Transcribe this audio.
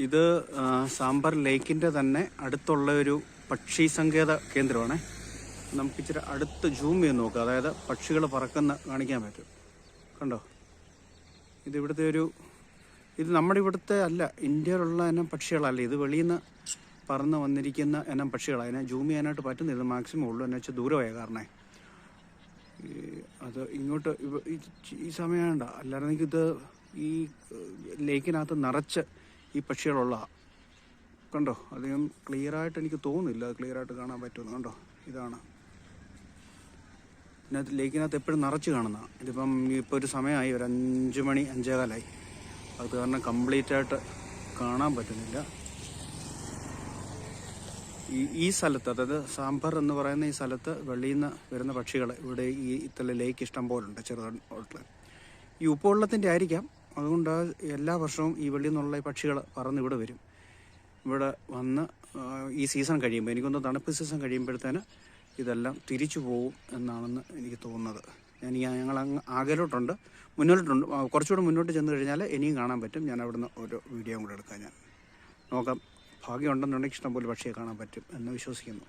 ഇത് സാമ്പാർ ലേക്കിൻ്റെ തന്നെ അടുത്തുള്ള ഒരു പക്ഷി സങ്കേത കേന്ദ്രമാണ്. നമുക്ക് ഇച്ചിരി അടുത്ത് സൂം ചെയ്ത് നോക്കാം. അതായത് പക്ഷികൾ പറക്കുന്ന കാണിക്കാൻ പറ്റും. കണ്ടോ, ഇതിവിടുത്തെ ഇത് നമ്മുടെ ഇവിടുത്തെ അല്ല, ഇന്ത്യയിലുള്ള ഇനം പക്ഷികളല്ല. ഇത് വെളിയിൽ നിന്ന് പറന്ന് വന്നിരിക്കുന്ന ഇനം പക്ഷികളാണ്. അതിനെ സൂം ചെയ്യാനായിട്ട് പറ്റുന്നില്ല, മാക്സിമം ഉള്ളൂ. എന്നു വെച്ചാൽ ദൂരമായ കാരണേ അത് ഇങ്ങോട്ട് ഈ സമയം വേണ്ട. അല്ലായിരുന്നെങ്കിൽ ഇത് ഈ ലേക്കിനകത്ത് നിറച്ച് ഈ പക്ഷികളുള്ള. കണ്ടോ, അധികം ക്ലിയറായിട്ട് എനിക്ക് തോന്നുന്നില്ല ക്ലിയറായിട്ട് കാണാൻ പറ്റുമെന്ന്. കണ്ടോ, ഇതാണ് ഇതിനകത്ത് ലേക്കിനകത്ത് എപ്പോഴും നിറച്ച് കാണുന്ന. ഇതിപ്പം ഇപ്പോൾ ഒരു സമയമായി, ഒരു 5 മണി 5:15 അത് കാരണം കംപ്ലീറ്റ് ആയിട്ട് കാണാൻ പറ്റുന്നില്ല. ഈ സ്ഥലത്ത്, അതായത് സാമ്പാർ എന്ന് പറയുന്ന ഈ സ്ഥലത്ത് വെളിയിൽ നിന്ന് വരുന്ന പക്ഷികൾ ഇവിടെ ഈ ഇത്തല ലേക്ക് ഇഷ്ടം പോലുണ്ട്. ചെറുതായിട്ട് ഈ ഉപ്പുവെള്ളത്തിൻ്റെ ആയിരിക്കാം. അതുകൊണ്ട് എല്ലാ വർഷവും ഈ വെളിയിൽ നിന്നുള്ള ഈ പക്ഷികൾ പറന്ന് ഇവിടെ വരും. ഇവിടെ വന്ന് ഈ സീസൺ കഴിയുമ്പോൾ, എനിക്കൊന്ന് തണുപ്പ് സീസൺ കഴിയുമ്പോഴത്തേന് ഇതെല്ലാം തിരിച്ചു പോകും എന്നാണെന്ന് എനിക്ക് തോന്നുന്നത്. ഞങ്ങൾ അങ്ങ് ആകലോട്ടുണ്ട്, മുന്നോട്ടുണ്ട്. കുറച്ചുകൂടെ മുന്നോട്ട് ചെന്ന് കഴിഞ്ഞാൽ ഇനിയും കാണാൻ പറ്റും. ഞാൻ അവിടുന്ന് ഒരു വീഡിയോ കൂടെ എടുക്കാം. ഞാൻ നോക്കാം, ഭാഗ്യം ഉണ്ടെന്നുണ്ടെങ്കിൽ ഇഷ്ടംപോലെ പക്ഷിയെ കാണാൻ പറ്റും എന്ന് വിശ്വസിക്കുന്നു.